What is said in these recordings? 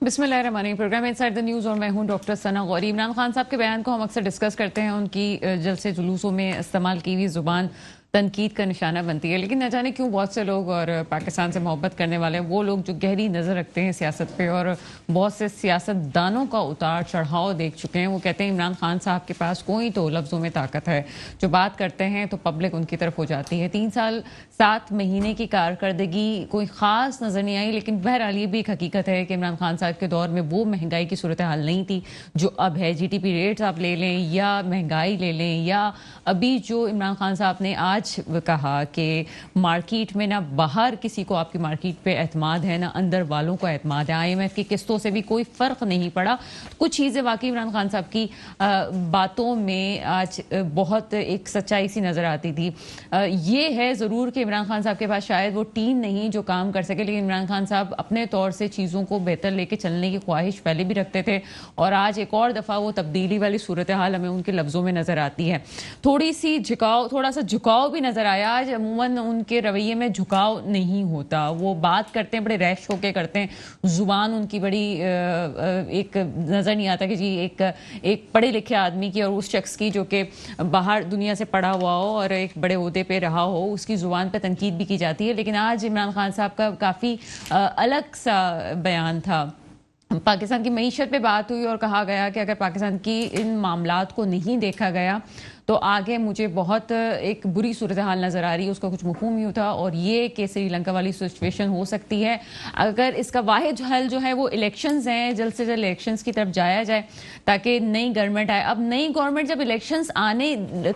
बिस्मिल्लाहिर्रहमानिर्रहीम। Programme inside the news और मैं हूं डॉक्टर सना गौरी। इमरान खान साहब के बयान को हम अक्सर डिस्कस करते हैं, उनकी जलसे जुलूसों में इस्तेमाल की हुई ज़ुबान तनकीद का निशाना बनती है, लेकिन न जाने क्यों बहुत से लोग और पाकिस्तान से मोहब्बत करने वाले वो लोग जो गहरी नज़र रखते हैं सियासत पे और बहुत से सियासतदानों का उतार चढ़ाव देख चुके हैं, वो कहते हैं इमरान खान साहब के पास कोई तो लफ्ज़ों में ताकत है, जो बात करते हैं तो पब्लिक उनकी तरफ हो जाती है। 3 साल 7 महीने की कारकर्दगी कोई ख़ास नज़र नहीं आई, लेकिन बहरहाल ये भी एक हकीकत है कि इमरान खान साहब के दौर में वो महंगाई की सूरत हाल नहीं थी जो अब है। GDP रेट्स आप ले लें या महंगाई ले लें, या अभी जो इमरान खान साहब ने आज कहा कि मार्केट में ना बाहर किसी को आपकी मार्केट पे एतमाद है, ना अंदर वालों को एतमाद है, IMF की किस्तों से भी कोई फ़र्क नहीं पड़ा। कुछ चीज़ें वाकई इमरान खान साहब की बातों में आज बहुत एक सच्चाई सी नज़र आती थी। ये है ज़रूर कि इमरान खान साहब के पास शायद वो टीम नहीं जो काम कर सके, लेकिन इमरान खान साहब अपने तौर से चीज़ों को बेहतर लेके चलने की ख्वाहिश पहले भी रखते थे, और आज एक और दफ़ा वो तब्दीली वाली सूरत हाल हमें उनके लफ्ज़ों में नज़र आती है। थोड़ा सा झुकाव भी नज़र आया आज। अमूमन उनके रवैये में झुकाव नहीं होता, वो बात करते हैं बड़े रैश होके करते हैं, ज़ुबान उनकी बड़ी एक नज़र नहीं आता कि जी एक पढ़े लिखे आदमी की और उस शख्स की जो कि बाहर दुनिया से पढ़ा हुआ हो और एक बड़े ओहदे पे रहा हो, उसकी ज़ुबान पे तनकीद भी की जाती है। लेकिन आज इमरान खान साहब का काफ़ी अलग सा बयान था। पाकिस्तान की मईशत पे बात हुई और कहा गया कि अगर पाकिस्तान की इन मामलात को नहीं देखा गया तो आगे मुझे बहुत एक बुरी सूरत हाल नज़र आ रही है। उसका कुछ मफ़हूम यूँ था, और ये कि श्रीलंका वाली सिचुएशन हो सकती है अगर इसका वाहिद हल जो है वो इलेक्शंस हैं, जल्द से जल्द इलेक्शंस की तरफ जाया जाए ताकि नई गवर्नमेंट आए। अब नई गवर्नमेंट जब इलेक्शंस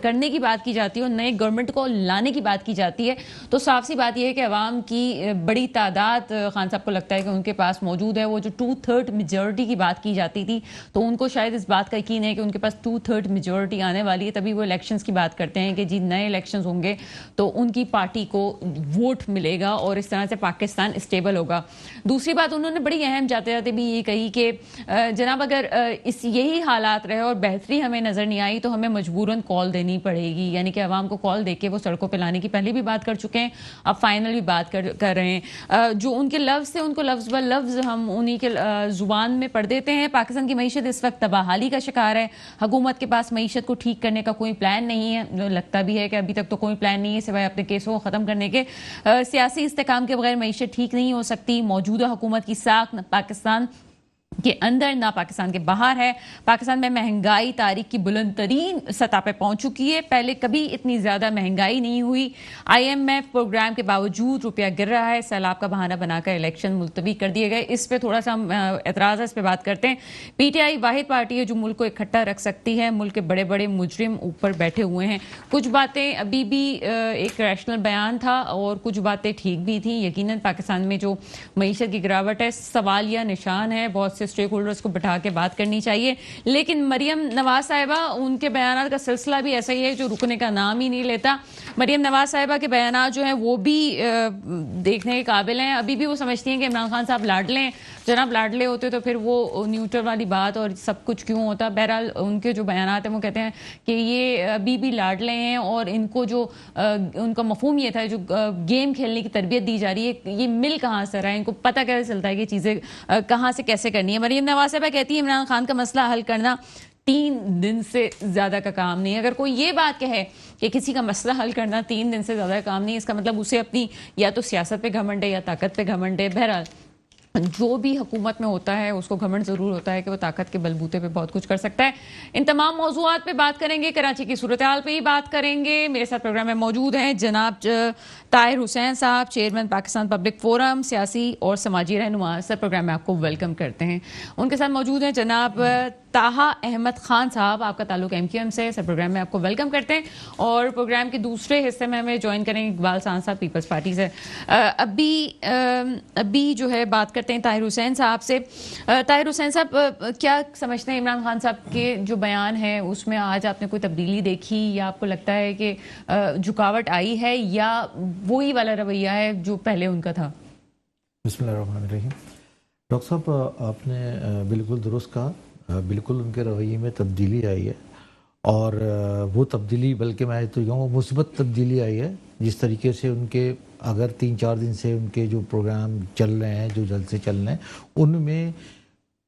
करने की बात की जाती है और नई गवर्नमेंट को लाने की बात की जाती है तो साफ सी बात यह है कि अवाम की बड़ी तादाद खान साहब को लगता है कि उनके पास मौजूद है। वो जो 2/3 मेजॉरिटी की बात की जाती थी तो उनको शायद इस बात का यकीन है कि उनके पास 2/3 मेजॉरिटी आने वाली है, तभी इलेक्शंस की बात करते हैं कि जी नए इलेक्शंस होंगे तो उनकी पार्टी को वोट मिलेगा और इस तरह से पाकिस्तान स्टेबल होगा। दूसरी बात उन्होंने बड़ी अहम जाते जाते भी ये कही कि जनाब अगर यही हालात रहे और बेहतरी हमें नज़र नहीं आई तो हमें मजबूरन कॉल देनी पड़ेगी, यानी कि अवाम को कॉल देके वो सड़कों पर लाने की पहले भी बात कर चुके हैं, अब फाइनल भी बात कर रहे हैं। जो उनके लफ्ज़ थे उनको लफ्ज़ ब लफ्ज़ हम उन्हीं के ज़ुबान में पढ़ देते हैं। पाकिस्तान की मईशत इस वक्त तबाहाली का शिकार है। हुकूमत के पास मईशत को ठीक करने का कोई प्लान नहीं है, लगता भी है कि अभी तक तो कोई प्लान नहीं है सिवाय अपने केसों को ख़त्म करने के। सियासी इस्तेकाम के बगैर मईशत ठीक नहीं हो सकती। मौजूदा हुकूमत की साख न पाकिस्तान के अंदर ना पाकिस्तान के बाहर है। पाकिस्तान में महंगाई तारीख की बुलंद तरीन सतह पे पहुंच चुकी है, पहले कभी इतनी ज़्यादा महंगाई नहीं हुई। IMF प्रोग्राम के बावजूद रुपया गिर रहा है। सैलाब का बहाना बनाकर इलेक्शन मुलतवी कर दिए गए। इस पे थोड़ा सा हम एतराज़ है, इस पे बात करते हैं। PTI वाहिद पार्टी है जो मुल्क को इकट्ठा रख सकती है। मुल्क के बड़े बड़े मुजरिम ऊपर बैठे हुए हैं। कुछ बातें अभी भी एक रैशनल बयान था और कुछ बातें ठीक भी थी। यकीनन पाकिस्तान में जो मईशत की गिरावट है सवालिया निशान है, बहुत से स्टेक होल्डर्स को बिठा के बात करनी चाहिए। लेकिन मरियम नवाज साहिबा, उनके बयानात का सिलसिला भी ऐसा ही है जो रुकने का नाम ही नहीं लेता। मरियम नवाज साहिबा के बयानात जो हैं वो भी देखने के काबिल हैं। अभी भी वो समझती हैं कि इमरान खान साहब लाडले हैं। जनाब लाडले होते तो फिर वो न्यूट्रल वाली बात और सब कुछ क्यों होता। बहरहाल उनके जो बयानात हैं वो कहते हैं कि ये अभी भी लाडले हैं और इनको जो उनका मफहूम ये था जो गेम खेलने की तरबियत दी जा रही है ये मिल कहाँ से रहा है, इनको पता कैसे चलता है कि चीज़ें कहाँ से कैसे करनी है। मरियम नवाज साहिबा कहती है इमरान खान का मसला हल करना 3 दिन से ज़्यादा का काम नहीं है। अगर कोई ये बात कहे कि किसी का मसला हल करना 3 दिन से ज़्यादा का काम नहीं, इसका मतलब उसे अपनी या तो सियासत पे घमंड है या ताकत पे घमंड है। बहरहाल जो भी हुकूमत में होता है उसको घमंड ज़रूर होता है कि वो ताकत के बलबूते पे बहुत कुछ कर सकता है। इन तमाम मौज़ूआत पे बात करेंगे, कराची की सूरत हाल पे ही बात करेंगे। मेरे साथ प्रोग्राम में मौजूद हैं जनाब ताहिर हुसैन साहब, चेयरमैन पाकिस्तान पब्लिक फोरम, सियासी और समाजी रहनुमा। सर प्रोग्राम में आपको वेलकम करते हैं। उनके साथ मौजूद हैं जनाब ताहा अहमद खान साहब, आपका ताल्लुक MQM से। सर प्रोग्राम में आपको वेलकम करते हैं। और प्रोग्राम के दूसरे हिस्से में हमें ज्वाइन करेंगे इकबाल सांस साहब पीपल्स पार्टी से। अभी जो है बात करते हैं ताहिर हुसैन साहब से। ताहिर हुसैन साहब, क्या समझते हैं इमरान खान साहब के जो बयान है उसमें आज आपने कोई तब्दीली देखी या आपको लगता है कि झुकावट आई है या वही वाला रवैया है जो पहले उनका था? बिस्मिल्लाहिर्रहमानिर्रहीम। डॉक्टर साहब, आपने बिल्कुल दुरुस्त कहा। बिल्कुल उनके रवैये में तब्दीली आई है और वो तब्दीली बल्कि मैं तो कहूँ मुस्बत तब्दीली आई है। जिस तरीके से उनके अगर 3-4 दिन से उनके जो प्रोग्राम चल रहे हैं, जो जलसे चल रहे हैं, उनमें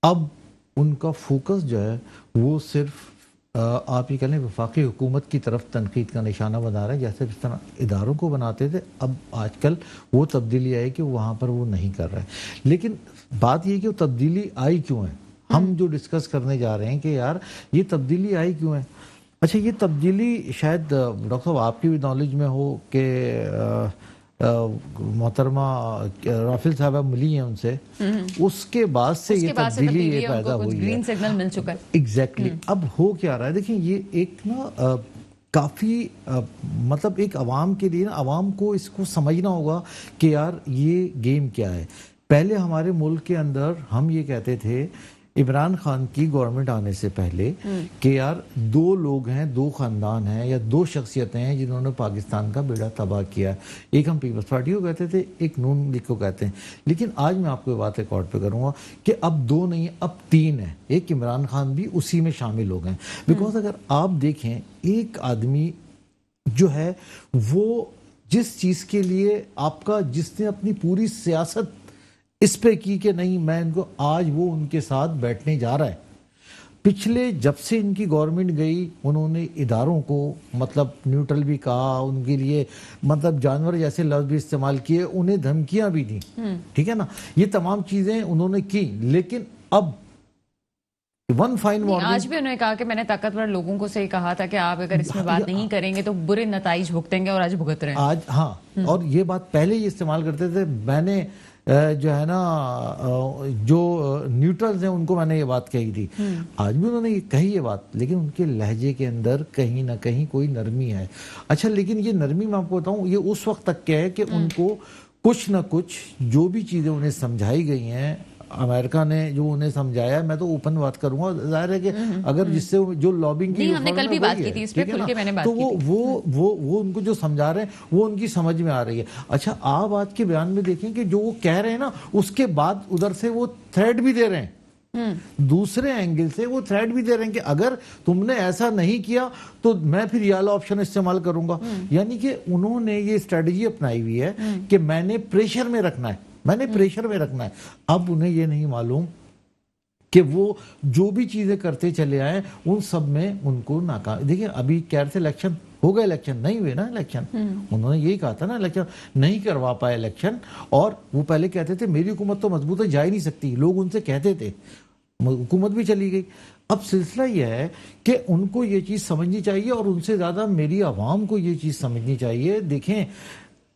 اب ان کا فوکس جو ہے وہ صرف آپ یہ کہہ لیں وفاقی حکومت کی طرف تنقید کا نشانہ بنا رہے ہیں، جیسے جس طرح اداروں کو بناتے تھے اب آج کل وہ تبدیلی آئی کہ وہاں پر وہ نہیں کر رہے. لیکن بات یہ کہ وہ تبدیلی آئی کیوں ہے، ہم جو ڈسکس کرنے جا رہے ہیں کہ یار یہ تبدیلی آئی کیوں ہے. اچھا یہ تبدیلی شاید ڈاکٹر صاحب آپ کی بھی نالج میں ہو کہ محترمہ رافل صاحبہ ملی ہیں ان سے، اس کے بعد سے یہ تبدیلی یہ پیدا ہوئی ہے، گرین سگنل مل چکا ہے. ایگزیکٹلی. اب ہو کیا رہا ہے دیکھیں، یہ ایک نا کافی مطلب ایک عوام کے لیے نا، عوام کو اس کو سمجھنا ہوگا کہ یار یہ گیم کیا ہے. پہلے ہمارے ملک کے اندر ہم یہ کہتے تھے عمران خان کی گورنمنٹ آنے سے پہلے کہ یار دو لوگ ہیں، دو خاندان ہیں یا دو شخصیتیں ہیں جنہوں نے پاکستان کا بیڑا تباہ کیا ہے. ایک ہم پیپلز پارٹی کو کہتے تھے، ایک نون لیگ کو کہتے ہیں. لیکن آج میں آپ کو یہ بات ریکارڈ پہ کروں گا کہ اب دو نہیں اب تین ہیں. ایک عمران خان بھی اسی میں شامل ہو گئے ہیں. بیکاز اگر آپ دیکھیں ایک آدمی جو ہے وہ جس چیز کے لیے آپ کا، جس نے اپنی پوری سیاست اس پہ کی کہ نہیں میں ان کو، آج وہ ان کے ساتھ بیٹھنے جا رہا ہے. پچھلے جب سے ان کی گورنمنٹ گئی انہوں نے اداروں کو مطلب نیوٹرل بھی کہا، ان کے لیے مطلب جانور جیسے لفظ بھی استعمال کیے، انہیں دھمکیاں بھی دیں، ٹھیک ہے نا، یہ تمام چیزیں انہوں نے کی. لیکن اب ون فائن مارننگ آج بھی انہوں نے کہا کہ میں نے طاقتور لوگوں کو سے کہا تھا کہ آپ اگر اس میں بات نہیں کریں گے تو برے نتائج بھگتیں گے، اور آج بھگت رہے ہیں آج. ہاں، اور یہ بات پہلے ہی استعمال کرتے تھے. میں نے جو ہے نا جو نیوٹرلز ہیں ان کو میں نے یہ بات کہی تھی. آج بھی انہوں نے یہ کہی یہ بات، لیکن ان کے لہجے کے اندر کہیں نہ کہیں کوئی نرمی ہے. اچھا لیکن یہ نرمی میں آپ کو بتاؤں یہ اس وقت تک کیا ہے کہ ان کو کچھ نہ کچھ جو بھی چیزیں انہیں سمجھائی گئی ہیں، امریکہ نے جو انہیں سمجھایا ہے، میں تو اوپن بات کروں گا، ظاہر ہے کہ اگر جس سے جو لابنگ کی ہم نے کل بھی بات کی تھی اس پہ کھل کے میں نے بات کی تھی، تو وہ ان کو جو سمجھا رہے ہیں وہ ان کی سمجھ میں آ رہی ہے. اچھا آپ آج کے بیان میں دیکھیں کہ جو وہ کہہ رہے ہیں نا، اس کے بعد ادھر سے وہ تھریٹ بھی دے رہے ہیں، دوسرے اینگل سے وہ تھریٹ بھی دے رہے ہیں کہ اگر تم نے ایسا نہیں کیا تو میں پھر یہ والا آپشن استعمال کروں گا. یعنی کہ انہوں نے یہ اسٹریٹجی اپنائی ہوئی ہے کہ میں نے پریشر میں رکھنا ہے، میں نے پریشر میں رکھنا ہے. اب انہیں یہ نہیں معلوم کہ وہ جو بھی چیزیں کرتے چلے آئے ان سب میں ان کو ناکام. دیکھیں ابھی کہہ سے الیکشن ہو گئے، الیکشن نہیں ہوئے نا، الیکشن انہوں نے یہی کہا تھا نا، الیکشن نہیں کروا پائے الیکشن. اور وہ پہلے کہتے تھے میری حکومت تو مضبوط ہے، جا ہی نہیں سکتی، لوگ ان سے کہتے تھے، حکومت بھی چلی گئی. اب سلسلہ یہ ہے کہ ان کو یہ چیز سمجھنی چاہیے، اور ان سے زیادہ میری عوام کو یہ چیز سمجھنی چاہیے. دیکھیں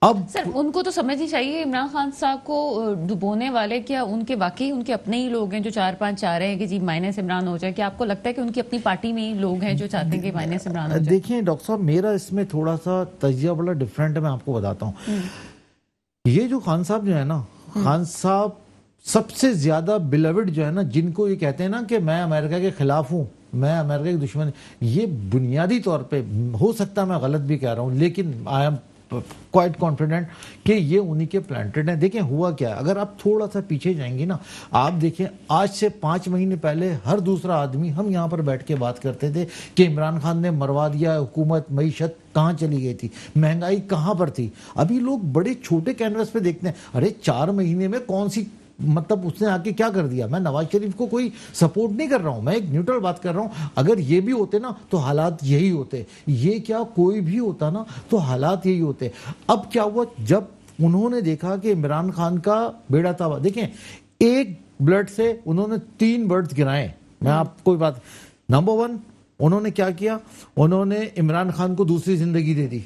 اب سر ان کو تو سمجھنی چاہیے عمران خان صاحب کو ڈبونے والے، کیا ان کے واقعی ان کے اپنے ہی لوگ ہیں جو 4-5 چاہ رہے ہیں کہ جی مائنس عمران ہو جائے؟ کیا آپ کو لگتا ہے کہ ان کی اپنی پارٹی میں ہی لوگ ہیں جو چاہتے ہیں کہ مائنس عمران ہو جائے؟ دیکھیں ڈاکٹر صاحب میرا اس میں تھوڑا سا تجزیہ بڑا ڈیفرنٹ ہے، میں آپ کو بتاتا ہوں. یہ جو خان صاحب جو ہے نا، خان صاحب سب سے زیادہ بیلیوڈ جو ہے نا، جن کو یہ کہتے ہیں نا کہ میں امریکہ کے خلاف ہوں، میں امریکہ کے دشمن، یہ بنیادی طور پہ ہو سکتا ہے میں غلط بھی کہہ رہا ہوں، لیکن آئی ایم کوائٹ کانفیڈنٹ کہ یہ انہی کے پلانٹڈ ہیں. دیکھیں ہوا کیا، اگر آپ تھوڑا سا پیچھے جائیں گے نا، آپ دیکھیں آج سے 5 مہینے پہلے ہر دوسرا آدمی، ہم یہاں پر بیٹھ کے بات کرتے تھے کہ عمران خان نے مروا دیا حکومت، معیشت کہاں چلی گئی تھی، مہنگائی کہاں پر تھی. ابھی لوگ بڑے چھوٹے کینوس پہ دیکھتے ہیں، ارے 4 مہینے میں کون سی مطلب اس نے آ کے کیا کر دیا. میں نواز شریف کو کوئی سپورٹ نہیں کر رہا ہوں، میں ایک نیوٹرل بات کر رہا ہوں. اگر یہ بھی ہوتے نا تو حالات یہی ہوتے، یہ کیا کوئی بھی ہوتا نا تو حالات یہی ہوتے. اب کیا ہوا، جب انہوں نے دیکھا کہ عمران خان کا بیڑا تباہ، دیکھیں ایک بلڈ سے انہوں نے 3 برڈز گرائے. میں آپ کو بات، نمبر 1 انہوں نے کیا کیا، انہوں نے عمران خان کو دوسری زندگی دے دی.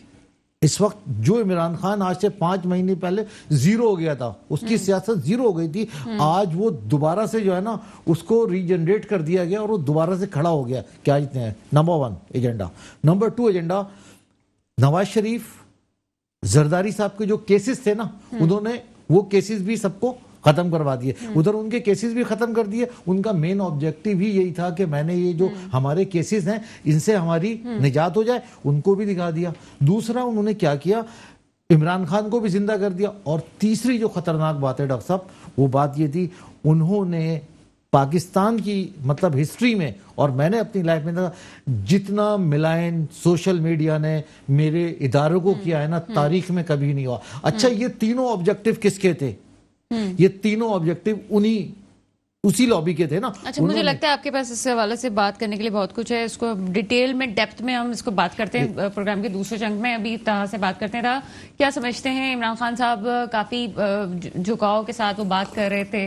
اس وقت جو عمران خان آج سے 5 مہینے پہلے زیرو ہو گیا تھا، اس کی سیاست زیرو ہو گئی تھی، آج وہ دوبارہ سے جو ہے نا اس کو ریجنریٹ کر دیا گیا اور وہ دوبارہ سے کھڑا ہو گیا. کیا جتنے ہیں، number 1 agenda. Number 2 agenda, Nawaz Sharif Zardari صاحب کے جو کیسز تھے نا، انہوں نے وہ کیسز بھی سب کو ختم کروا دیے. ادھر ان کے کیسز بھی ختم کر دیے. ان کا مین آبجیکٹو ہی یہی تھا کہ میں نے یہ جو ہمارے کیسز ہیں ان سے ہماری نجات ہو جائے، ان کو بھی دکھا دیا. دوسرا انہوں نے کیا کیا، عمران خان کو بھی زندہ کر دیا. اور تیسری جو خطرناک بات ہے ڈاکٹر صاحب، وہ بات یہ تھی انہوں نے پاکستان کی مطلب ہسٹری میں، اور میں نے اپنی لائف میں جتنا ملائن سوشل میڈیا نے میرے اداروں کو کیا ہے نا، تاریخ میں کبھی نہیں ہوا. اچھا یہ تینوں آبجیکٹو کس کے تھے؟ یہ تینوں آبجیکٹو انہی उसी लॉबी के थे ना। अच्छा, मुझे लगता है आपके पास इस हवाले से बात करने के लिए बहुत कुछ है, इसको डिटेल में डेप्थ में हम इसको बात करते हैं प्रोग्राम के दूसरे चंक में। अभी तरह से बात करते हैं, क्या समझते हैं इमरान खान साहब काफ़ी झुकाव के साथ वो बात कर रहे थे,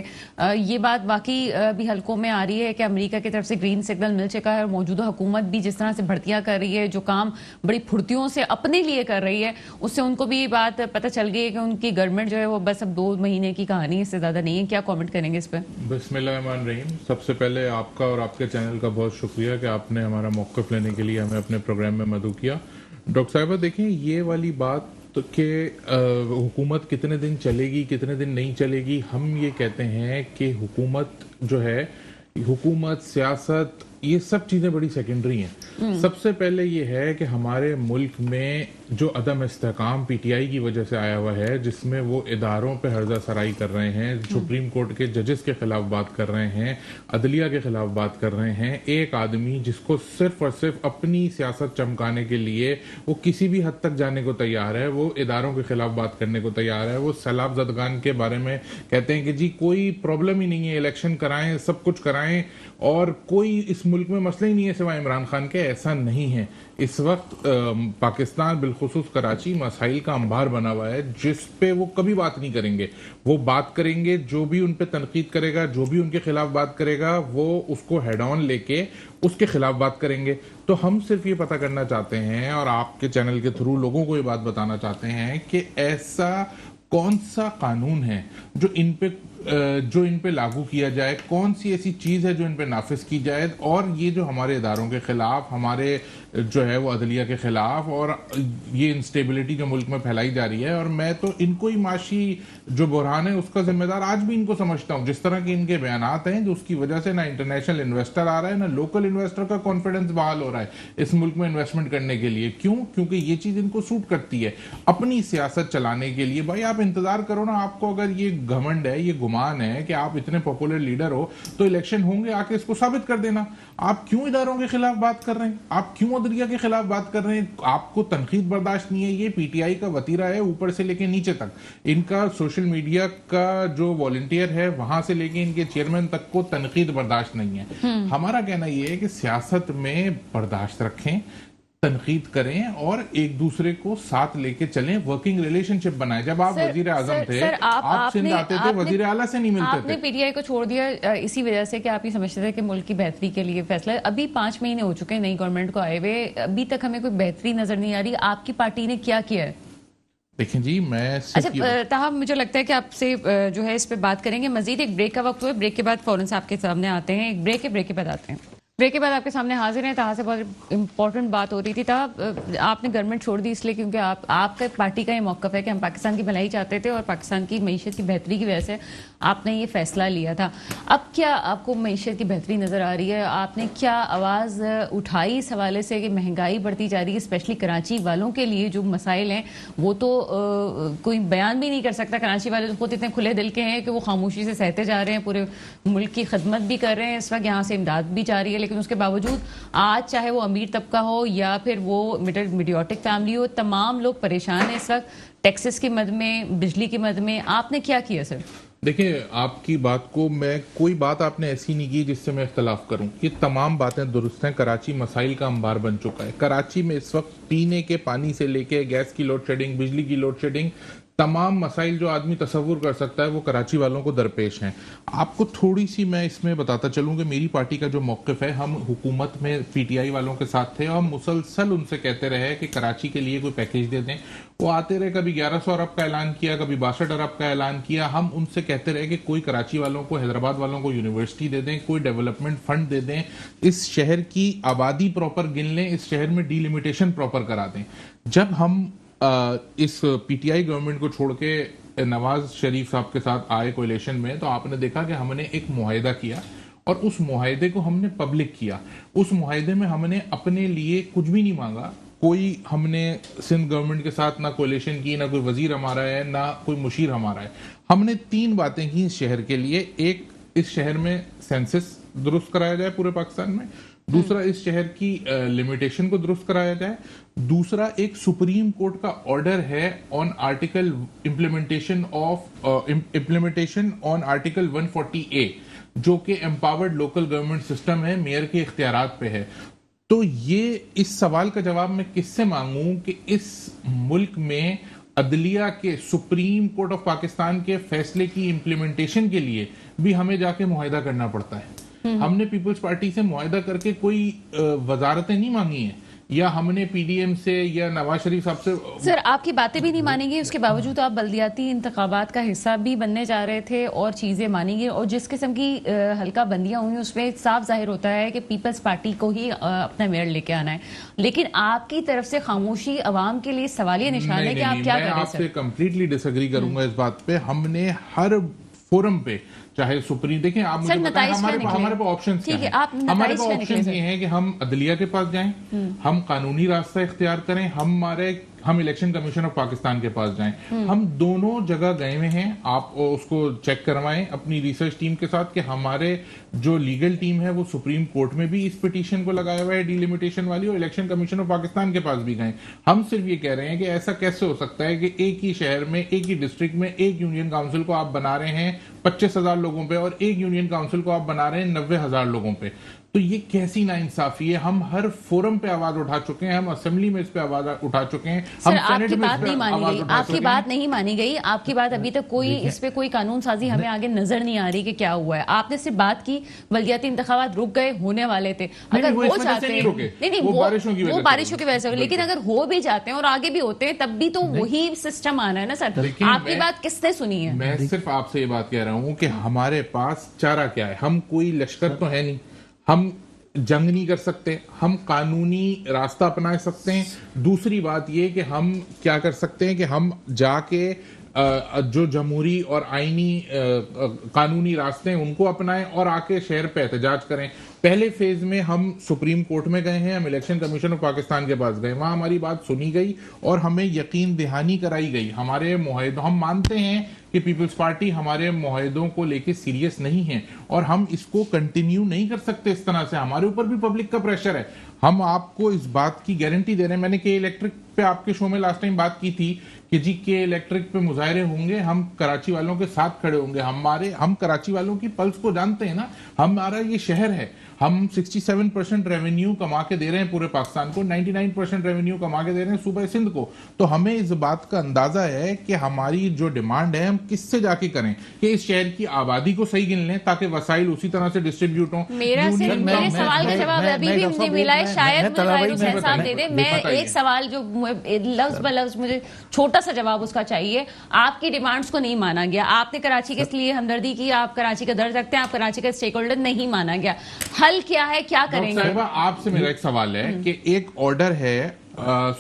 ये बात वाकई भी हलकों में आ रही है कि अमेरिका की तरफ से ग्रीन सिग्नल मिल चुका है और मौजूदा हुकूमत भी जिस तरह से भर्तियां कर रही है, जो काम बड़ी फुर्तियों से अपने लिए कर रही है, उससे उनको भी ये बात पता चल गई है कि उनकी गवर्नमेंट जो है वो बस अब 2 महीने की कहानी, इससे ज़्यादा नहीं है। क्या कॉमेंट करेंगे इस पर? बिस्मिल्लाहिर्रहमानिर्रहीम। सबसे पहले आपका और आपके चैनल का बहुत शुक्रिया कि आपने हमारा मौक़िफ़ लेने के लिए हमें अपने प्रोग्राम में मदऊ किया। डॉक्टर साहिबा, देखें, ये वाली बात कि हुकूमत कितने दिन चलेगी कितने दिन नहीं चलेगी, हम ये कहते हैं कि हुकूमत जो है, हुकूमत, सियासत, ये सब चीज़ें बड़ी सेकेंडरी हैं। सबसे पहले ये है कि हमारे मुल्क में जो अदम इस्तेहकाम पीटीआई की वजह से आया हुआ है, जिसमें वो इदारों पे हर्जा सराई कर रहे हैं, सुप्रीम कोर्ट के जजेस के खिलाफ बात कर रहे हैं, अदलिया के खिलाफ बात कर रहे हैं, एक आदमी जिसको सिर्फ और सिर्फ अपनी सियासत चमकाने के लिए वो किसी भी हद तक जाने को तैयार है, वो इदारों के खिलाफ बात करने को तैयार है। वो सैलाब ज़दगान के बारे में कहते हैं कि जी कोई प्रॉब्लम ही नहीं है, इलेक्शन कराएं, सब कुछ कराएं और कोई इस मुल्क में मसला ही नहीं है सिवाय इमरान खान के। ऐसा नहीं है। इस वक्त पाकिस्तान, बिलखुसूस कराची, मसाइल का अंबार बना हुआ है जिस पे वो कभी बात नहीं करेंगे। वो बात करेंगे, जो भी उन पे तनकीद करेगा, जो भी उनके खिलाफ बात करेगा, वो उसको हेड ऑन लेके उसके खिलाफ बात करेंगे। तो हम सिर्फ ये पता करना चाहते हैं और आपके चैनल के थ्रू लोगों को ये बात बताना चाहते हैं कि ऐसा कौन सा कानून है जो इन पे लागू किया जाए, कौन सी ऐसी चीज़ है जो इन पे नाफिज की जाए, और ये जो हमारे इदारों के खिलाफ, हमारे जो है वो अदलिया के खिलाफ, और ये इंस्टेबिलिटी जो मुल्क में फैलाई जा रही है। और मैं तो इनको ही माशी जो बुरहान है उसका जिम्मेदार आज भी इनको समझता हूँ। जिस तरह के इनके बयानात हैं, जो उसकी वजह से ना इंटरनेशनल इन्वेस्टर आ रहा है, ना लोकल इन्वेस्टर का कॉन्फिडेंस बहाल हो रहा है इस मुल्क में इन्वेस्टमेंट करने के लिए। क्यों? क्योंकि ये चीज़ इनको सूट करती है अपनी सियासत चलाने के लिए। भाई आप इंतजार करो ना, आपको अगर ये घमंड है, ये गुमान है कि आप इतने पॉपुलर लीडर हो, तो इलेक्शन होंगे, आके इसको साबित कर देना। आप क्यों इदारों के खिलाफ बात कर रहे हैं? आप क्यों अदलिया के खिलाफ बात कर रहे हैं? आपको तनकीद बर्दाश्त नहीं है। ये पीटीआई का वतीरा है, ऊपर से लेके नीचे तक। इनका सोशल मीडिया का जो वॉलंटियर है, वहां से लेके इनके चेयरमैन तक को तनकीद बर्दाश्त नहीं है। हमारा कहना यह है कि सियासत में बर्दाश्त रखें, तनकीद करें और एक दूसरे को साथ लेके चलें, वर्किंग रिलेशनशिप बनाएं। जब आप वजीर आजम थे, आप सिंध आते थे, वजीर आला से नहीं मिलते थे। आपने पीटीआई को छोड़ दिया इसी वजह से कि आप ये समझते थे कि मुल्क की बेहतरी के लिए फैसला है। अभी 5 महीने हो चुके हैं नई गवर्नमेंट को आए हुए, अभी तक हमें कोई बेहतरी नजर नहीं आ रही। आपकी पार्टी ने क्या किया है? देखें जी, मैं अच्छा ताहम, मुझे लगता है कि आपसे जो है इस पे बात करेंगे मजीद। एक ब्रेक का वक्त हुआ है, ब्रेक के बाद फौरन से आपके सामने आते हैं। एक ब्रेक के बाद आते हैं। ब्रेक के बाद आपके सामने हाजिर हैं। ताहा से बहुत इंपॉर्टेंट बात हो रही थी। ताहा, आपने गवर्नमेंट छोड़ दी इसलिए क्योंकि आपका पार्टी का ये मौक़िफ़ है कि हम पाकिस्तान की भलाई चाहते थे और पाकिस्तान की मईशत की बेहतरी की वजह से आपने ये फैसला लिया था। अब क्या आपको मईशत की बेहतरी नज़र आ रही है? आपने क्या आवाज़ उठाई इस हवाले से कि महंगाई बढ़ती जा रही है, स्पेशली कराची वालों के लिए जो मसाइल हैं वो तो कोई बयान भी नहीं कर सकता। कराची वाले तो खुद इतने खुले दिल के हैं कि वो खामोशी से सहते जा रहे हैं, पूरे मुल्क की खदमत भी कर रहे हैं, इस वक्त यहाँ से इमदाद भी जा रही है। लेकिन उसके बावजूद आज चाहे वो अमीर तबका हो या फिर वो मीडियोटिक फैमिली हो, तमाम लोग परेशान हैं इस वक्त, टैक्सेस की मद में, बिजली की मद में। आपने क्या किया सर? देखिए, आपकी बात को मैं, कोई बात आपने ऐसी नहीं की जिससे मैं इख्तलाफ करूं। ये तमाम बातें दुरुस्त हैं। कराची मसाइल का अंबार बन चुका है। कराची में इस वक्त पीने के पानी से लेके गैस की लोड शेडिंग, बिजली की लोड शेडिंग, तमाम मसाइल जो आदमी तसव्वुर कर सकता है वो कराची वालों को दरपेश हैं। आपको थोड़ी सी मैं इसमें बताता चलूँ कि मेरी पार्टी का जो मौक़िफ़ है, हम हुकूमत में पीटीआई वालों के साथ थे और हम मुसलसल उनसे कहते रहे कि कराची के लिए कोई पैकेज दे दें। वो आते रहे, कभी 1100 अरब का ऐलान किया, कभी 62 अरब का ऐलान किया। हम उनसे कहते रहे कि कोई कराची वालों को, हैदराबाद वालों को यूनिवर्सिटी दे दें, कोई डेवलपमेंट फंड दे दें, इस शहर की आबादी प्रॉपर गिन लें, इस शहर में डीलिमिटेशन प्रॉपर करा दें। जब हम इस पीटीआई गवर्नमेंट को छोड़ के नवाज शरीफ साहब के साथ आए कोalition में, तो आपने देखा कि हमने एक मुआहिदा किया और उस मुआहिदे को हमने पब्लिक किया। उस मुआहिदे में हमने अपने लिए कुछ भी नहीं मांगा। कोई हमने सिंध गवर्नमेंट के साथ ना कोalition की, ना कोई वजीर हमारा है, ना कोई मुशीर हमारा है। हमने 3 बातें की इस शहर के लिए। एक, इस शहर में सेंसस दुरुस्त कराया जाए पूरे पाकिस्तान में। दूसरा, इस शहर की लिमिटेशन को दुरुस्त कराया जाए। दूसरा, एक सुप्रीम कोर्ट का ऑर्डर है on article implementation on article 140A, جو کہ امپاورڈ لوکل گورنمنٹ سسٹم ہے، میئر کے اختیارات پہ ہے. تو یہ اس سوال کا جواب میں کس سے مانگوں کہ اس ملک میں عدلیہ کے سپریم کورٹ آف پاکستان کے فیصلے کی امپلیمنٹیشن کے لیے بھی ہمیں جا کے معاہدہ کرنا پڑتا ہے. ہم نے پیپلز پارٹی سے معاہدہ کر کے کوئی وزارتیں نہیں مانگی ہیں، یا ہم نے پی ڈی ایم سے یا نواز شریف صاحب سے. سر آپ کی باتیں بھی نہیں مانیں گے، اس کے باوجود آپ بلدیاتی انتخابات کا حصہ بھی بننے جا رہے تھے اور چیزیں مانیں گے، اور جس قسم کی حلقہ بندیاں ہوئی اس میں صاف ظاہر ہوتا ہے کہ پیپلز پارٹی کو ہی اپنا میئر لے کے آنا ہے. لیکن آپ کی طرف سے خاموشی عوام کے لیے سوالیہ نشان ہے کہ آپ کیا کر رہے ہیں. میں آپ سے کمپلیٹلی ڈس ایگری کروں گا اس بات پہ. ہم نے ہر فورم پہ چاہے سپریم، دیکھیں آپ مجھے بتائیں ہمارے پاس آپشنز کیا ہیں. ہمارے پاس آپشنز یہ ہیں کہ ہم عدلیہ کے پاس جائیں، ہم قانونی راستہ اختیار کریں، ہم الیکشن کمیشن آف پاکستان کے پاس جائیں. ہم دونوں جگہ گئے ہوئے ہیں. آپ اس کو چیک کروائیں اپنی ریسرچ ٹیم کے ساتھ کہ ہمارے جو لیگل ٹیم ہے وہ سپریم کورٹ میں بھی اس پٹیشن کو لگایا ہوا ہے ڈیلیمیٹیشن والی، اور الیکشن کمیشن آف پاکستان کے پاس بھی گئے. ہم صرف یہ کہہ رہے ہیں کہ ایسا کیسے ہو سکتا ہے کہ ایک ہی شہر میں، ایک ہی ڈسٹرکٹ میں ایک یونین کاؤنسل کو آپ بنا رہے ہیں 25,000 لوگوں پہ، اور ایک یونین کاؤنسل کو آپ بنا رہے ہیں 90,000 لوگوں پہ. تو یہ کیسی ناانصافی ہے. ہم ہر فورم پہ آواز اٹھا چکے ہیں، ہم اسمبلی میں اس پہ آواز اٹھا چکے ہیں. سر آپ کی بات نہیں مانی گئی، آپ کی بات نہیں مانی گئی، آپ کی بات ابھی تک کوئی اس پہ کوئی قانون سازی ہمیں آگے نظر نہیں آ رہی کہ کیا ہوا ہے. آپ نے صرف بات کی بلدیاتی انتخابات رک گئے، ہونے والے تھے. اگر ہو جاتے ہیں، نہیں وہ بارشوں کی وجہ سے، لیکن اگر ہو بھی جاتے ہیں اور آگے بھی ہوتے ہیں تب بھی تو وہی سسٹم آنا ہے نا سر. آپ کی بات کس نے سنی ہے؟ میں صرف آپ سے یہ بات کہہ رہا ہوں کہ ہمارے پاس چارہ کیا ہے. ہم کوئی لشکر تو ہے نہیں، ہم جنگ نہیں کر سکتے، ہم قانونی راستہ اپنا سکتے ہیں. دوسری بات یہ کہ ہم کیا کر سکتے ہیں کہ ہم جا کے جو جمہوری اور آئینی قانونی راستے ہیں ان کو اپنائیں اور آ کے شہر پہ احتجاج کریں. پہلے فیز میں ہم سپریم کورٹ میں گئے ہیں، ہم الیکشن کمیشن آف پاکستان کے پاس گئے، وہاں ہماری بات سنی گئی اور ہمیں یقین دہانی کرائی گئی. ہمارے معاہدوں، ہم مانتے ہیں کہ پیپلز پارٹی ہمارے معاہدوں کو لے کے سیریس نہیں ہے، اور ہم اس کو کنٹینیو نہیں کر سکتے اس طرح سے. ہمارے اوپر بھی پبلک کا پریشر ہے. ہم آپ کو اس بات کی گارنٹی دے رہے ہیں. میں نے کہ الیکٹرک پہ آپ کے شو میں لاسٹ ٹائم بات کی تھی کہ جی کے الیکٹرک پہ مظاہرے ہوں گے، ہم کراچی والوں کے ساتھ کھڑے ہوں گے. ہم کراچی والوں کی پلس کو جانتے ہیں نا. ہمارا یہ شہر ہے، ہم 67% ریونیو کما کے دے رہے ہیں پورے پاکستان کو، 99% ریونیو کما کے دے رہے ہیں صوبہ سندھ کو. تو ہمیں اس بات کا اندازہ ہے کہ ہماری جو ڈیمانڈ ہے ہم کس سے جا کے کریں کہ اس شہر کی آبادی کو صحیح گن لیں تاکہ وسائل اسی طرح سے ڈسٹریبیوٹ ہوں. میرے سوال کا جواب ابھی بھی مجھے ملا ہے، شاید طاہر حسین صاحب دے دیں. میں ایک سوال جو لفظ بلفظ مجھے چھوٹا سا جواب اس کا چاہیے. آپ کی ڈیمانڈز کو نہیں مانا گیا، آپ نے کراچی کے لیے ہمدردی کی، آپ کراچی کا درد رکھتے ہیں، آپ کراچی کا اسٹیک ہولڈر نہیں مانا گیا. حل کیا ہے، کیا کریں گے؟ آپ سے میرا ایک سوال ہے کہ ایک آرڈر ہے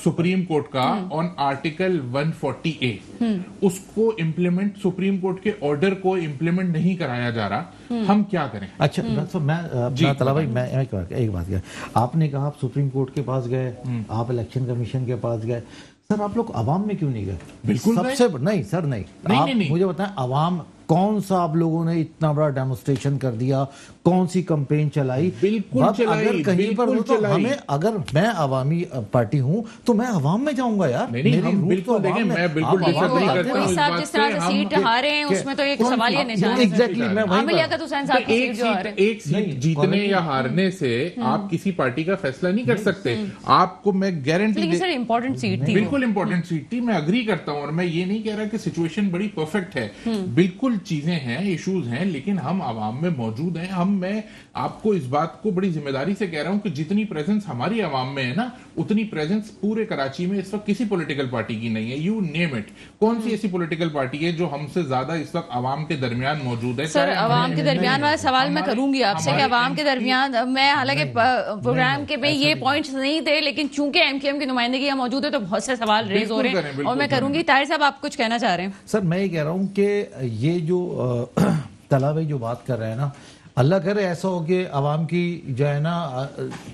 سپریم کورٹ کا آن آرٹیکل 140A، اس کو امپلیمنٹ، سپریم کورٹ کے آرڈر کو امپلیمنٹ نہیں کرایا جا رہا، ہم کیا کریں؟ اچھا میں طلب بھائی میں ایک بات کیا، آپ نے کہا آپ سپریم کورٹ کے پاس گئے، آپ الیکشن کمیشن کے پاس گئے. سر آپ لوگ عوام میں کیوں نہیں گئے؟ بالکل سب سے نہیں سر، نہیں آپ مجھے بتائیں عوام کون سا آپ لوگوں نے اتنا بڑا ڈیمونسٹریشن کر دیا، کون سی کمپین چلائی؟ بالکل چلائی، اگر کہیں پر ہمیں، اگر میں عوامی پارٹی ہوں تو میں عوام میں جاؤں گا یار. بالکل دیکھیں، میں بالکل ڈس ایگری کرتا ہوں. صاحب جس طرح سے سیٹ ہارے ہیں اس میں تو ایک سوالیہ نشان ہے. ایک سیٹ جیتنے یا ہارنے سے آپ کسی پارٹی کا فیصلہ نہیں کر سکتے. آپ کو میں گارنٹی، امپورٹنٹ سیٹ تھی، بالکل امپورٹنٹ سیٹ تھی، میں اگری کرتا ہوں. اور میں یہ نہیں کہہ رہا کہ سچویشن بڑی پرفیکٹ ہے، بالکل چیزیں ہیں، ایشوز ہیں، لیکن ہم عوام میں موجود ہیں. میں آپ کو اس بات کو بڑی ذمہ داری سے کہہ رہا ہوں کہ جتنی پریزنس ہماری عوام میں ہے نا، اتنی پریزنس پورے کراچی میں اس وقت کسی پولیٹیکل پارٹی کی نہیں ہے. You name it. کون سی ایسی پولیٹیکل پارٹی ہے جو ہم سے زیادہ اس وقت عوام کے درمیان موجود ہے؟ سر عوام کے درمیان والا سوال میں کروں گی آپ سے کہ عوام کے درمیان، میں حالانکہ پروگرام کے میں یہ پوائنٹس نہیں تھے، لیکن چونکہ ایم کیو ایم کی نمائندگی یہاں موجود ہے تو بہت سے سوال ریز ہو رہے ہیں اور میں کروں گی. طاہر صاحب آپ کچھ کہنا چاہ رہے ہیں؟ سر میں یہ کہہ رہا ہوں کہ یہ جو طلبہ بھائی جو بات کر رہے ہیں نا، اللہ کرے ایسا ہو کہ عوام کی جو ہے نا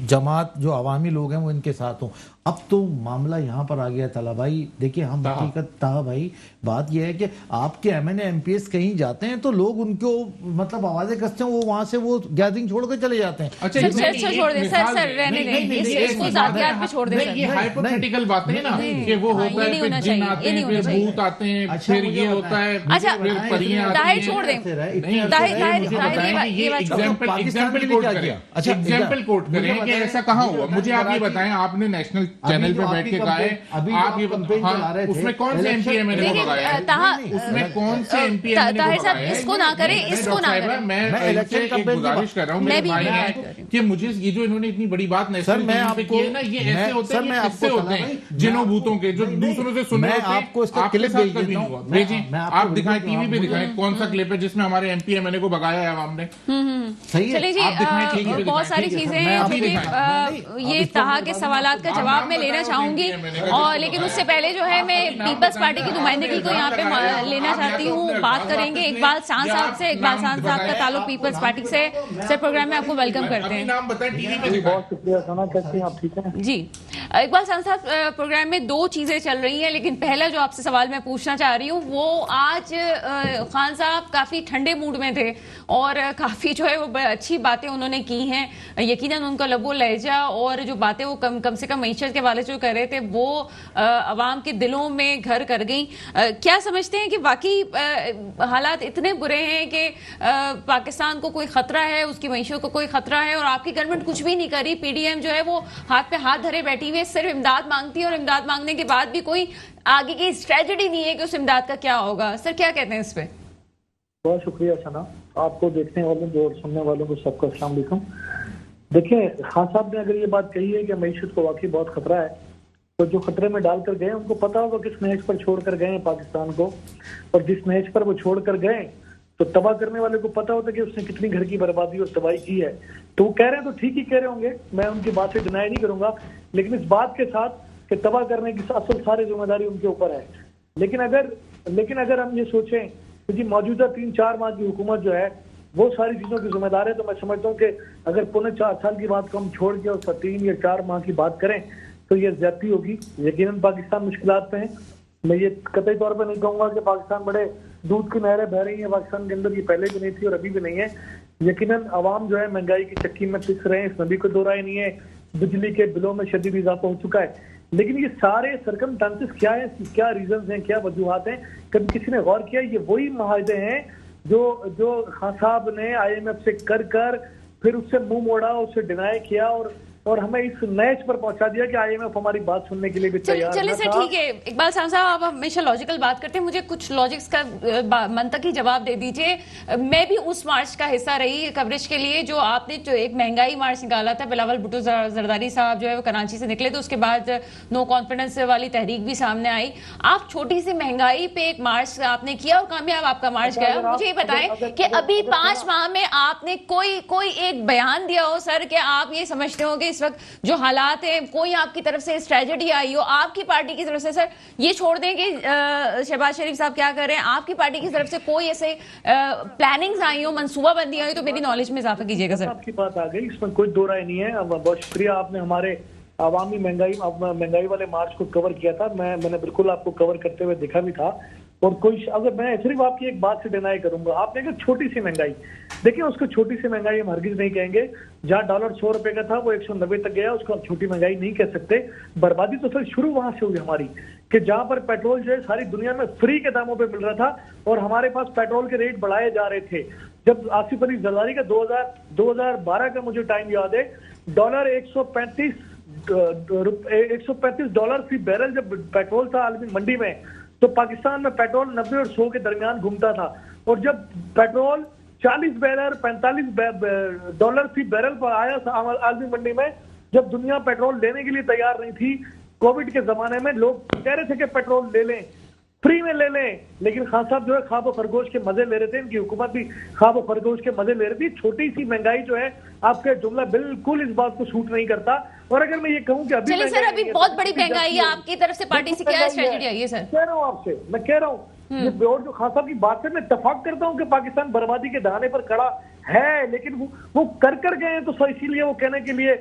جماعت، جو عوامی لوگ ہیں وہ ان کے ساتھ ہوں. اب تو معاملہ یہاں پر آ گیا طلحہ بھائی. دیکھیں ہم حقیقت طلحہ بھائی بات یہ ہے کہ آپ کے M N A M P S کہیں جاتے ہیں تو لوگ ان کو مطلب آوازیں کستے ہیں, وہ وہاں سے وہ گیدرنگ چھوڑ کے چلے جاتے ہیں. چھوڑ دیں سر رہنے دیں, اس کو ذاتیات پہ چھوڑ دیں. یہ ہائپوتھیٹیکل باتیں نا کہ وہ ہوتا ہے پھر جن آتے ہیں پھر بھوت آتے ہیں پھر یہ ہوتا ہے پھر پریاں آتی ہیں. چھوڑ دیں ایگزامپل کوٹ کریں کہ ایسا کہاں ہوا, مجھے آپ یہ بتائیں, آپ نے نیشنل چینل پہ بیٹھ کے کہا ہے آپ یہ اس میں کون سے M P M L A کو بگایا ہے, اس میں کون سے M P M L A کو بگایا ہے. اس کو نہ کریں, اس کو نہ کریں. میں ایک گزارش کر رہا ہوں میرے بھائی ہیں کہ مجھے یہ جو انہوں نے اتنی بڑی بات نیشنل چینل پہ کی ہے نا, یہ ایسے ہوتے ہیں, یہ قصے ہوتے ہیں جنوں بھوتوں کے جو دوسروں سے سنے ہوتے ہیں. آپ کو اس کا کلپ بھیجیں, آپ دکھائیں ٹی وی پہ دکھائیں کون سا کلپ ہے جس میں ہمارے M P M L A کو بگایا ہے عوام نے. چلیے جی, بہت ساری چیزیں ہیں, یہ طرح کے سوالات کا جواب میں لینا چاہوں گی, اور لیکن اس سے پہلے جو ہے میں پیپلز پارٹی کی نمائندگی کو یہاں پہ لینا چاہتی ہوں. بات کریں گے اقبال سان صاحب سے. اقبال سان صاحب کا تعلق پیپلز پارٹی سے. سر پروگرام میں آپ کو ویلکم کرتے ہیں. نام بتائیں ٹی وی پہ دکھائیں. بہت شکریہ سنا, کیسے ہیں آپ, ٹھیک ہیں جی. اقبال سان صاحب, پروگرام میں دو چیزیں چل رہی ہیں, لیکن پہلا جو آپ سے سوال میں پوچھنا چاہ رہی ہوں وہ آج خان صاحب کافی ٹھنڈے موڈ میں تھے اور کافی جو ہے وہ اچھی باتیں انہوں نے کی ہیں. یقیناً ان کا لب و لہجہ اور جو باتیں وہ کم سے کم معیشت کے والے جو کر رہے تھے وہ عوام کے دلوں میں گھر کر گئیں. کیا سمجھتے ہیں کہ واقعی حالات اتنے برے ہیں کہ پاکستان کو کوئی خطرہ ہے, اس کی معیشت کو کوئی خطرہ ہے, اور آپ کی گورنمنٹ کچھ بھی نہیں کر رہی, پی ڈی ایم جو ہے وہ ہاتھ پہ ہاتھ دھرے بیٹھی ہوئی ہے, صرف امداد مانگتی ہے, اور امداد مانگنے کے بعد بھی کوئی آگے کی اسٹریٹجی نہیں ہے کہ اس امداد کا کیا ہوگا. سر کیا کہتے ہیں اس پہ؟ بہت شکریہ سنا, آپ کو دیکھنے والوں اور سننے والوں کو سب کو السلام علیکم. دیکھیں خان صاحب نے اگر یہ بات کہی ہے کہ معیشت کو واقعی بہت خطرہ ہے, تو جو خطرے میں ڈال کر گئے ان کو پتا ہوگا کس نہج پر چھوڑ کر گئے ہیں پاکستان کو, اور جس نہج پر وہ چھوڑ کر گئے تو تباہ کرنے والے کو پتا ہوتا کہ اس نے کتنی گھر کی بربادی اور تباہی کی ہے. تو وہ کہہ رہے ہیں تو ٹھیک ہی کہہ رہے ہوں گے, میں ان کی بات سے ڈینائی نہیں کروں گا, لیکن اس بات کے ساتھ کہ تباہ کرنے کی اصل ساری ذمہ داری ان کے اوپر ہے. لیکن اگر ہم یہ سوچیں کہ جی موجودہ 3-4 ماہ کی حکومت جو ہے وہ ساری چیزوں کی ذمہ دار ہے, تو میں سمجھتا ہوں کہ اگر 4.5 سال کی بات کو ہم چھوڑ کے اور 3 یا 4 ماہ کی بات کریں تو یہ زیادتی ہوگی. یقیناً پاکستان مشکلات پہ ہیں, میں یہ قطعی طور پہ نہیں کہوں گا کہ پاکستان بڑے دودھ کی نہریں بہ رہی ہیں پاکستان کے اندر, یہ پہلے بھی نہیں تھی اور ابھی بھی نہیں ہے. یقیناً عوام جو ہے مہنگائی کی چکی میں پس رہے ہیں, اس میں بھی کوئی دو رائے نہیں ہے. بجلی کے بلوں میں شدید اضافہ ہو چکا ہے, لیکن یہ سارے سرکمسٹانسز کیا ہیں, کیا ریزنز ہیں, کیا وجوہات ہیں, کبھی کسی نے غور کیا؟ یہ وہی معاہدے ہیں جو خان صاحب نے آئی ایم ایف سے کر پھر اس سے منہ موڑا, اس سے ڈینائی کیا اور ہمیں اس نیچ پر پہنچا دیا کہ آئی ایم ایف ہماری بات سننے کے لیے بھی تیار. چلے سر ٹھیک ہے. اقبال صاحب آپ ہمیشہ لاجیکل بات کرتے ہیں, مجھے کچھ لاجکس کا منطقی جواب دے دیجئے. میں بھی اس مارچ کا حصہ رہی کوریج کے لیے جو آپ نے جو ایک مہنگائی مارچ نکالا تھا. بلاول بھٹو زرداری صاحب جو ہے وہ کراچی سے نکلے, تو اس کے بعد نو کانفیڈنس والی تحریک بھی سامنے آئی. آپ چھوٹی سی مہنگائی پہ ایک مارچ آپ نے کیا اور کامیاب آپ کا مارچ گیا. مجھے یہ بتائیں کہ ابھی 5 ماہ میں آپ نے کوئی ایک بیان دیا ہو سر کہ آپ یہ سمجھتے ہو کہ اس وقت جو حالات ہیں کوئی آپ کی طرف سے اسٹریٹجی آئی ہو آپ کی پارٹی کی طرف سے؟ سر یہ چھوڑ دیں کہ شہباز شریف صاحب کیا کر رہے ہیں, آپ کی پارٹی کی طرف سے کوئی ایسے پلاننگز آئی ہو, منصوبہ بندی آئی ہو, تو میری نالج میں اضافہ کیجیے گا. سر آپ کی بات آ گئی, اس میں کوئی دو رائے نہیں ہے. بہت شکریہ, آپ نے ہمارے عوامی مہنگائی والے مارچ کو کور کیا تھا. میں نے بالکل آپ کو کور کرتے ہوئے دیکھا بھی تھا. اور اگر میں صرف آپ کی ایک بات سے ڈینائی کروں گا, آپ نے کہا چھوٹی سی مہنگائی, دیکھیں اس کو چھوٹی سی مہنگائی ہم ہرگز نہیں کہیں گے. جہاں ڈالر 100 روپے کا تھا وہ 190 تک گیا, اس کو ہم چھوٹی مہنگائی نہیں کہہ سکتے. بربادی تو سر شروع وہاں سے ہوئی ہماری کہ جہاں پر پیٹرول جو ہے ساری دنیا میں فری کے داموں پہ مل رہا تھا اور ہمارے پاس پیٹرول کے ریٹ بڑھائے جا رہے تھے. جب آصف علی زرداری کا 2012 کا مجھے ٹائم یاد ہے, ڈالر $135 فی بیرل جب پیٹرول تھا عالمی منڈی میں, تو پاکستان میں پیٹرول 90 اور 100 کے درمیان گھومتا تھا. اور جب پیٹرول $45 فی بیرل پر آیا عالمی منڈی میں, جب دنیا پیٹرول لینے کے لیے تیار نہیں تھی, کووڈ کے زمانے میں لوگ کہہ رہے تھے کہ پیٹرول لے لیں, فری میں لے لیں, لیکن خان صاحب جو ہے خواب و خرگوش کے مزے لے رہے تھے. ان کی حکومت بھی خواب و خرگوش کے مزے لے رہی تھی. چھوٹی سی مہنگائی جو ہے آپ کا جملہ بالکل اس بات کو سوٹ نہیں کرتا. اور اگر میں یہ کہوں کہ ابھی بہت بڑی مہنگائی ہے آپ کی طرف سے پارٹی سے کیا اسٹریٹجی آئی ہے؟ سر کہہ رہا ہوں آپ سے, میں کہہ رہا ہوں اور جو خان صاحب کی بات سے میں اتفاق کرتا ہوں کہ پاکستان بربادی کے دہانے پر کھڑا ہے, لیکن وہ کر گئے ہیں, تو اسی لیے وہ کہنے کے لیے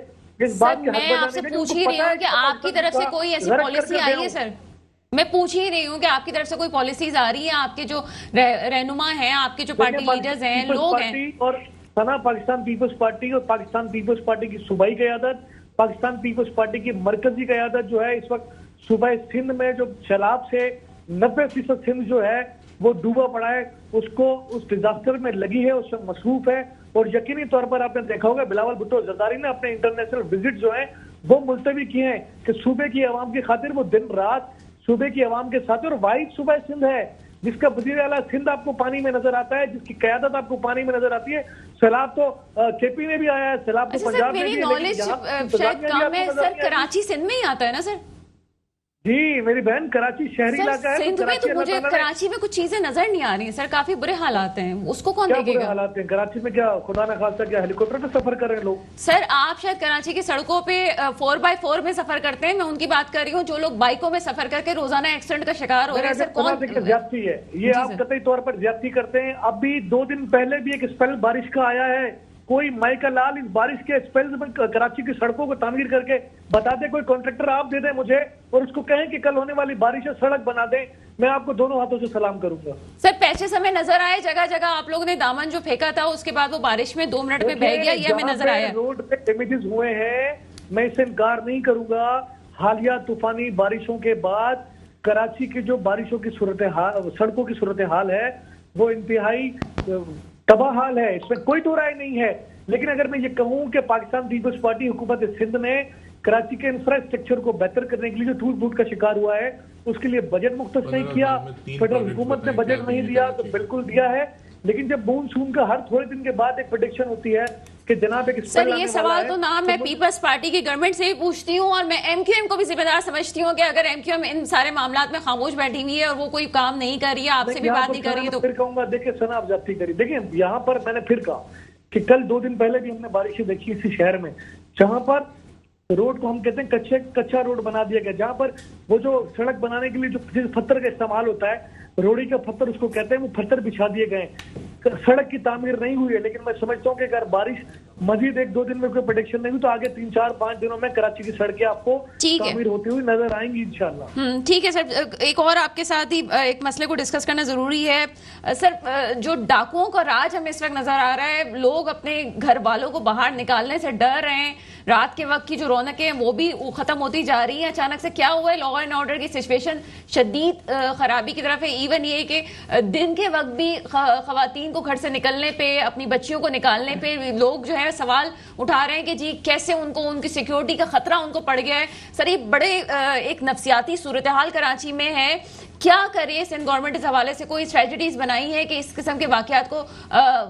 इस बात के मैं आपसे पूछ ही रही हूँ कि आपकी तरफ से कोई ऐसी पॉलिसी आई है सर? मैं पूछ ही रही हूँ कि आपकी तरफ से कोई पॉलिसीज आ रही है, आपके जो रहनुमा हैं, आपके जो पार्टी लीडर्स हैं, लोग हैं? और सना पाकिस्तान पीपल्स पार्टी और पाकिस्तान पीपल्स पार्टी की सूबाई क़यादत, पाकिस्तान पीपल्स पार्टी की मरकजी क़यादत जो है इस वक्त सूबा सिंध में जो सैलाब से 90% सिंध जो है वो डूबा पड़ा है, उसको उस डिजास्टर में लगी है, उसमें मसरूफ है। और यकीनी तौर पर आपने देखा होगा बिलावल भुट्टो जरदारी ने अपने इंटरनेशनल विजिट जो है वो मुलतवी किए हैं कि सूबे की आवाम की खातिर वो दिन रात सूबे की आवाम के साथ, और वाहिद सूबा सिंध है जिसका वजीर आला सिंध आपको पानी में नजर आता है, जिसकी क़यादत आपको पानी में नजर आती है। सैलाब तो केपी में भी आया है, सैलाब तो पंजाब में भी है, नॉलेज शायद कम है सर, कराची सिंध में ही आता है ना सर? जी मेरी बहन, कराची शहरी इलाका है। सिंध में तो मुझे कराची में कुछ चीजें नजर नहीं आ रही हैं सर, काफी बुरे हालात हैं, उसको कौन देखेगा? बुरे हालात हैं कराची में? क्या खुदा ना खास्ता क्या हेलीकॉप्टर पे सफर कर रहे हैं लोग? सर आप शायद कराची की सड़कों पे 4x4 में सफर करते हैं, मैं उनकी बात कर रही हूँ जो लोग बाइकों में सफर करके रोजाना एक्सीडेंट का शिकार हो रहे हैं। सर कौन ज्यादती है ये? आप कतई तौर पर ज्यादती करते हैं। अभी 2 दिन पहले भी एक स्पेल बारिश का आया है, कोई माइका लाल इस बारिश के स्पेल में कराची की सड़कों को तामीर करके बता दे, कोई कॉन्ट्रैक्टर आप दे दें मुझे और उसको कहें कि कल होने वाली बारिश है सड़क बना दें, मैं आपको दोनों हाथों से सलाम करूंगा। सर पैसे समय नजर आए जगह जगह, आप लोगों ने दामन जो फेंका था उसके बाद वो बारिश में 2 मिनट में बह गया, ये हमें नजर आया। रोड पे डैमेजेस हुए हैं, मैं इससे इनकार नहीं करूंगा। हालिया तूफानी बारिशों के बाद कराची की जो बारिशों की सूरत हाल, सड़कों की सूरत हाल है वो इंतहाई तबाह हाल है, इसमें कोई दो राय नहीं है। लेकिन अगर मैं ये कहूं कि पाकिस्तान पीपल्स पार्टी हुकूमत सिंध ने कराची के इंफ्रास्ट्रक्चर को बेहतर करने के लिए जो टूट फूट का शिकार हुआ है उसके लिए बजट मुख्तस नहीं किया, फेडरल हुकूमत ने बजट नहीं दिया तो बिल्कुल दिया है। लेकिन जब मानसून का हर थोड़े दिन के बाद एक प्रेडिक्शन होती है कि जनाब एक सर ये सवाल तो ना मैं पीपल्स पार्टी की गवर्नमेंट से भी पूछती हूँ और मैं एमक्यूएम को भी जिम्मेदार समझती हूँ कि अगर एमक्यूएम इन सारे मामलात में खामोश बैठी हुई है और वो कोई काम नहीं कर रही है, आपसे भी बात नहीं कर रही है, तो फिर कहूंगा देखिए सना आप जाती करी। देखिए यहाँ पर मैंने फिर कहा कि कल 2 दिन पहले भी हमने बारिशें देखी इसी शहर में, जहां पर रोड को हम कहते हैं कच्चा रोड बना दिया गया, जहां पर वो जो सड़क बनाने के लिए जो जिस पत्थर का इस्तेमाल होता है, रोड़ी का पत्थर उसको कहते हैं, वो पत्थर बिछा दिए गए, सड़क की तामीर नहीं हुई है। लेकिन मैं समझता हूँ कि अगर बारिश मजीद 1-2 दिन में कोई प्रेडिक्शन नहीं हुई तो आगे 3-4-5 दिनों में कराची की सड़कें आपको तामीर होती हुई नजर आएंगी इंशाल्लाह। ठीक है सर, एक और आपके साथ ही एक मसले को डिस्कस करना जरूरी है सर। जो डाकुओं का राज हमें इस वक्त नजर आ रहा है, लोग अपने घर वालों को बाहर निकालने से डर रहे हैं, रात के वक्त की जो रौनकें हैं वो भी खत्म होती जा रही हैं। अचानक से क्या हुआ है, लॉ एंड ऑर्डर की सिचुएशन शदीद खराबी की तरफ है। इवन ये कि दिन के वक्त भी खवातीन को घर से निकलने पे, अपनी बच्चियों को निकालने पे लोग जो है सवाल उठा रहे हैं कि जी कैसे उनको उनकी सिक्योरिटी का खतरा उनको पड़ गया है। सर ये बड़े एक नफसियाती सूरत हाल कराची में है, क्या करे सिंध गवर्नमेंट इस हवाले से कोई स्ट्रेटजीज बनाई है कि इस किस्म के वाकयात को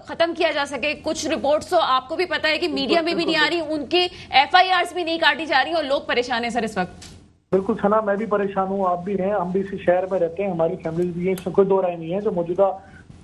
खत्म किया जा सके? कुछ रिपोर्ट्स तो आपको भी पता है कि मीडिया में भी नहीं आ रही, उनके FIRs भी नहीं काटी जा रही और लोग परेशान है सर इस वक्त। बिल्कुल सना, मैं भी परेशान हूँ, आप भी हैं, हम भी इसी शहर में रहते हैं, हमारी फैमिली भी है, इसमें कोई दो राय नहीं है। जो मौजूदा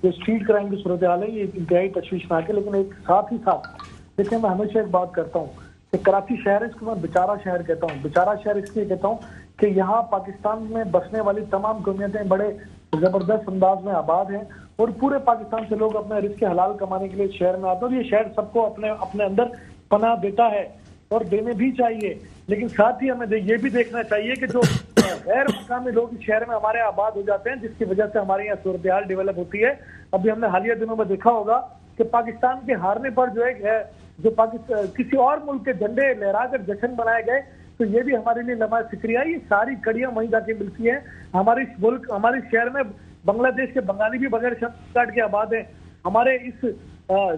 जो स्ट्रीट क्राइम की सूरत हाल है ये इंतहाई तशवीशनाक है। लेकिन एक साथ ही साथ देखिए मैं हमेशा एक बात करता हूँ कि कराची शहर इसको मैं बेचारा शहर कहता हूँ। बेचारा शहर इसलिए कहता हूँ कि यहाँ पाकिस्तान में बसने वाली तमाम कौमियतें बड़े जबरदस्त अंदाज में आबाद हैं और पूरे पाकिस्तान से लोग अपने रिस्क हलाल कमाने के लिए शहर में आते हैं। और ये शहर सबको अपने अंदर पनाह देता है और देने भी चाहिए। लेकिन साथ ही हमें ये भी देखना चाहिए कि जो गैर मकामी लोग इस शहर में हमारे आबाद हो जाते हैं, जिसकी वजह से हमारे यहाँ सूरत हाल डेवलप होती है। अभी हमने हालिया दिनों में देखा होगा कि पाकिस्तान के हारने पर जो है जो पाकिस्तान किसी और मुल्क के झंडे लहरा कर जश्न बनाए गए, तो ये भी हमारे लिए लम्हा फिक्रिया। ये सारी कड़ियां वहीं जाके मिलती हैं। हमारे इस मुल्क, हमारे शहर में बांग्लादेश के बंगाली भी बगैर शर्त काट के आबाद हैं। हमारे इस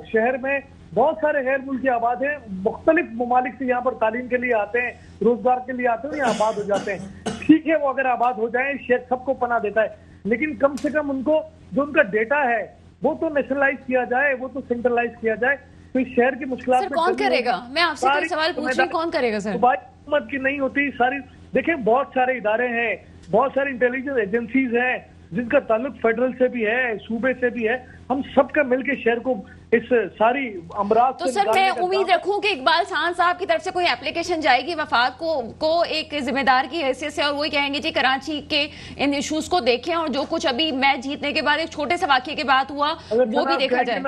शहर में बहुत सारे गैर मुल्की आबाद हैं, मुख्तलिफ ममालिक से यहाँ पर तालीम के लिए आते हैं, रोजगार के लिए आते हैं, यहाँ आबाद हो जाते हैं। ठीक है, वो अगर आबाद हो जाए, शेख सबको पनाह देता है, लेकिन कम से कम उनको जो उनका डेटा है वो तो नेशनलाइज किया जाए, वो तो सेंट्रलाइज किया जाए। तो इस शहर की मुश्किलात सर कौन करेगा? मैं आपसे कोई सवाल पूछ रही हूं, कौन करेगा सर? हुकूमत की नहीं होती सारी। देखिए बहुत सारे इदारे हैं, बहुत सारी इंटेलिजेंस एजेंसीज हैं जिनका ताल्लुक फेडरल से भी है, सूबे से भी है। हम सबका मिलकर शहर को इस सारी अमराज तो सर मैं उम्मीद रखूं कि इकबाल खान साहब की तरफ से कोई एप्लीकेशन जाएगी वफाक को एक जिम्मेदार की हैसियत से, और वही कहेंगे जी कराची के इन इश्यूज को देखें और जो कुछ अभी मैच जीतने के बाद एक छोटे से वाकये के बाद हुआ वो भी देखा जाए।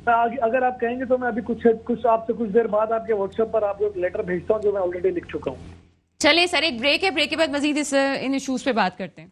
अगर आप कहेंगे तो मैं अभी कुछ आपसे कुछ देर बाद आपके व्हाट्सएप पर आपको एक लेटर भेजता हूँ जो मैं ऑलरेडी लिख चुका हूँ। चलिए सर, एक ब्रेक है, ब्रेक के बाद मजीद इन इश्यूज पे बात करते हैं।